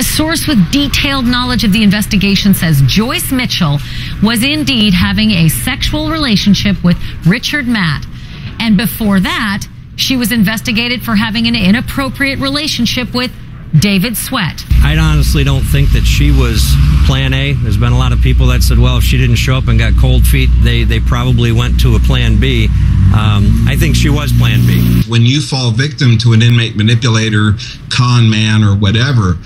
A source with detailed knowledge of the investigation says Joyce Mitchell was indeed having a sexual relationship with Richard Matt. And before that, she was investigated for having an inappropriate relationship with David Sweat. I honestly don't think that she was plan A. There's been a lot of people that said, well, if she didn't show up and got cold feet, they probably went to a plan B. I think she was plan B. When you fall victim to an inmate manipulator, con man, or whatever,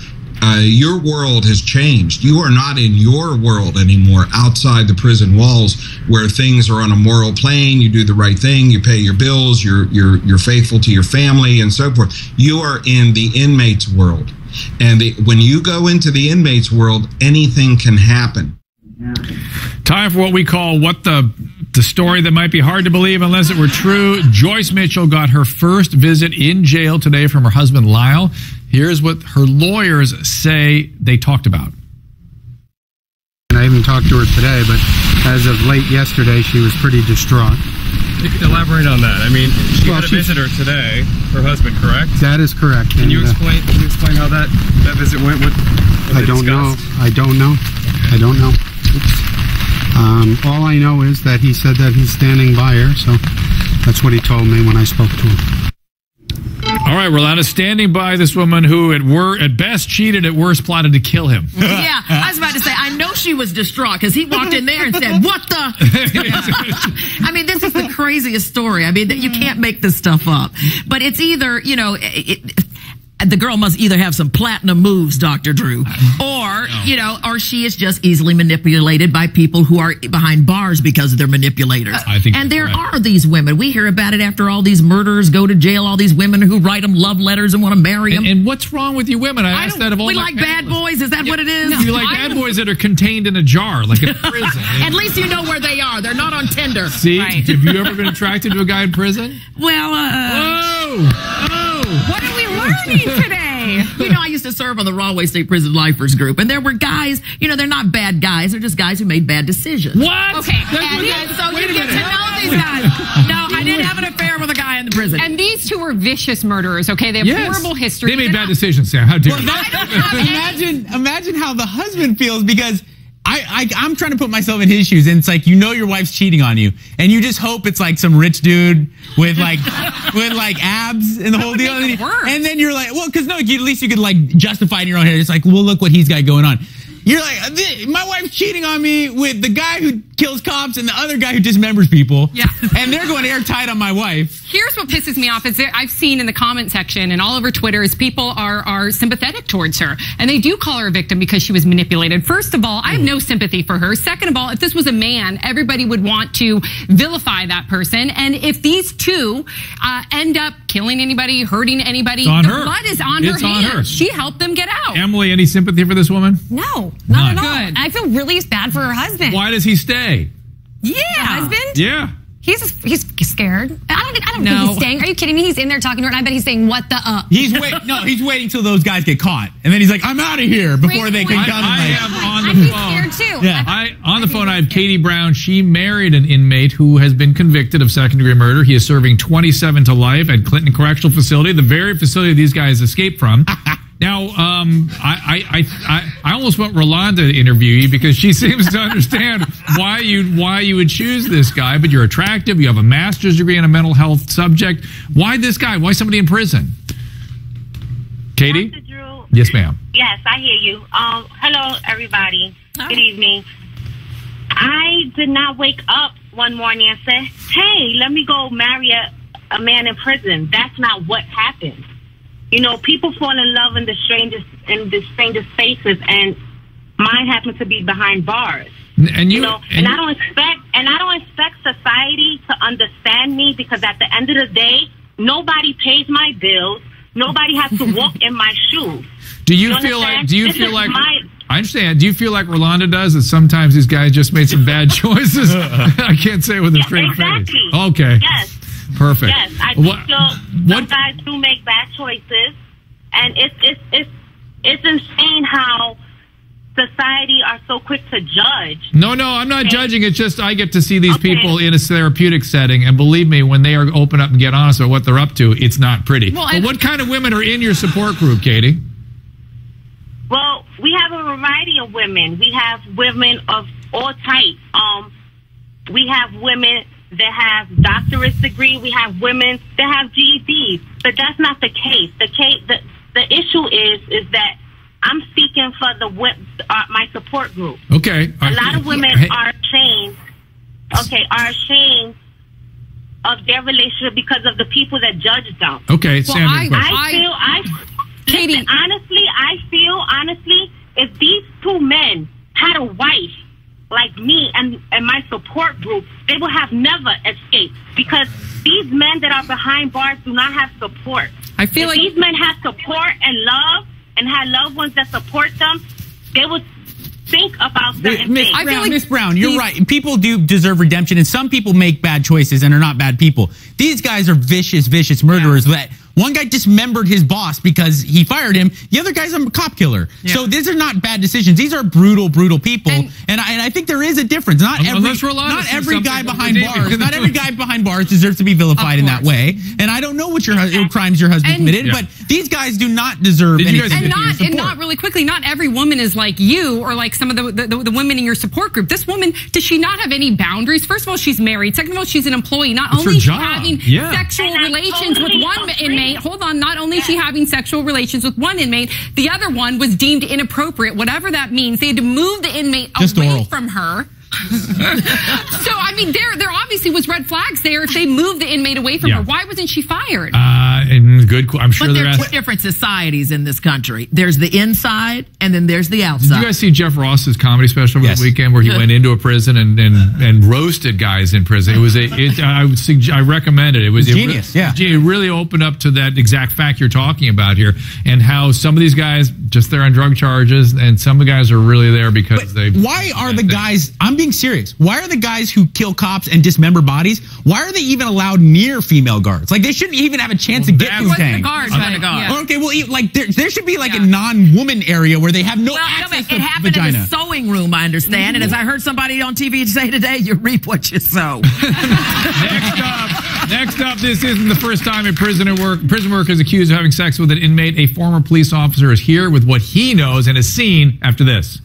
your world has changed. You are not in your world anymore outside the prison walls where things are on a moral plane. You do the right thing. You pay your bills. You're faithful to your family and so forth. You are in the inmate's world. And when you go into the inmate's world, anything can happen. Time for what we call the story that might be hard to believe unless it were true. Joyce Mitchell got her first visit in jail today from her husband, Lyle. Here's what her lawyers say they talked about. I haven't talked to her today, but as of late yesterday, she was pretty distraught. You can elaborate on that. I mean, she had a visitor today, her husband, correct? That is correct. Can you explain how that visit went? I don't know. I don't know. I don't know. All I know is that he said that he's standing by her, so that's what he told me when I spoke to him. All right, Rolanda, standing by this woman who at best cheated, at worst plotted to kill him. Yeah, I was about to say, I know she was distraught because he walked in there and said, what the? I mean, this is the craziest story. I mean, you can't make this stuff up. But it's either, the girl must either have some platinum moves, Dr. Drew, or, or she is just easily manipulated by people who are behind bars because they're manipulators. And there are these women. We hear about it after all these murderers go to jail, all these women who write them love letters and want to marry them. And what's wrong with you women? I asked that of all. We like bad boys? Is that what it is? No, you like bad boys that are contained in a jar, like in prison. At least you know where they are. They're not on Tinder. See? Right. Have you ever been attracted to a guy in prison? Well, what are we learning today? I used to serve on the Rahway State Prison Lifers group, and there were guys, they're not bad guys, they're just guys who made bad decisions. What? Okay, and so you get to know these guys. No, I didn't have an affair with a guy in the prison. And these two were vicious murderers, okay? They have horrible history. They made bad decisions, Sam. How dare you? Imagine how the husband feels, because I'm trying to put myself in his shoes, and it's like, your wife's cheating on you, and you just hope it's like some rich dude with like abs and the whole deal, and then you're like, well, because no, at least you could like justify it in your own head. It's like, well, look what he's got going on. You're like, my wife's cheating on me with the guy who kills cops and the other guy who dismembers people. Yeah. And they're going airtight on my wife. Here's what pisses me off is I've seen in the comment section and all over Twitter is people are sympathetic towards her. And they do call her a victim because she was manipulated. First of all, I have no sympathy for her. Second of all, if this was a man, everybody would want to vilify that person. And if these two end up killing anybody, hurting anybody, the blood is on her hands. She helped them get out. Emily, any sympathy for this woman? No, not at all. Good. I feel really bad for her husband. Why does he stay? Yeah. Your husband? Yeah. He's scared. I don't think he's staying. Are you kidding me? He's in there talking to her, and I bet he's saying, what the He's waiting till those guys get caught. And then he's like, I'm out of here before they can come. I'd be scared too. Yeah. On the phone, I have Katie Brown. She married an inmate who has been convicted of second-degree murder. He is serving 27 to life at Clinton Correctional Facility, the very facility these guys escaped from. Now, I almost want Rolanda to interview you because she seems to understand why you would choose this guy. But you're attractive. You have a master's degree in a mental health subject. Why this guy? Why somebody in prison? Katie? Dr. Drew. Yes, ma'am. Yes, I hear you. Hello, everybody. Hi. Good evening. I did not wake up one morning and say, hey, let me go marry a man in prison. That's not what happened. People fall in love in the strangest spaces, and mine happens to be behind bars. And I don't expect society to understand me, because at the end of the day, nobody pays my bills. Nobody has to walk in my shoes. Do you feel like I understand. Do you feel like Rolanda does, that sometimes these guys just made some bad choices? I can't say it with a straight face. Okay. Yes. Perfect. Yes, I do feel some guys do make bad choices, and it's insane how society are so quick to judge. No, I'm not judging. It's just I get to see these people in a therapeutic setting, and believe me, when they are open up and get honest about what they're up to, it's not pretty. But what kind of women are in your support group, Katie? Well, we have a variety of women. We have women of all types. We have women that have doctorate degree. We have women that have GEDs. But that's not the case. The issue is that I'm speaking for my support group. Okay. A lot of women are ashamed. Are ashamed of their relationship because of the people that judge them. Okay, well, Katie, I feel honestly, if these two men had a wife like me and my support group, they would have never escaped, because these men that are behind bars do not have support. I feel if these men have support and love and had loved ones that support them, they would think about certain things. I feel like Miss Brown, you're right. People do deserve redemption, and some people make bad choices and are not bad people. These guys are vicious murderers. That one guy dismembered his boss because he fired him. The other guy's a cop killer. Yeah. So these are not bad decisions. These are brutal people. And I think there is a difference. Not every guy behind bars. Not every guy behind bars deserves to be vilified in that way. And I don't know what crimes your husband committed, but these guys do not deserve anything. And not really quickly. Not every woman is like you or like some of the women in your support group. This woman, does she not have any boundaries? First of all, she's married. Second of all, she's an employee. Not only is she having sexual relations with one inmate. Hold on. Not only is she having sexual relations with one inmate, the other one was deemed inappropriate, whatever that means. They had to move the inmate away from her. So, I mean, there obviously was red flags there if they moved the inmate away from her. Why wasn't she fired? I'm sure but there are two different societies in this country. There's the inside, and then there's the outside. Did you guys see Jeff Ross's comedy special over the weekend where he went into a prison and roasted guys in prison? It was I recommend it. It was genius. It really opened up to that exact fact you're talking about here, and how some of these guys just there on drug charges, and some of the guys are really there because Why are the guys? I'm being serious. Why are the guys who kill cops and dismember bodies? Why are they even allowed near female guards? Like, they shouldn't even have a chance to get through the guards. Okay, well, like there should be like a non-woman area where they have no access to it happened vagina. in the sewing room, I understand. And as I heard somebody on TV say today, you reap what you sow. Next up, this isn't the first time a prison worker is accused of having sex with an inmate. A former police officer is here with what he knows and has seen after this.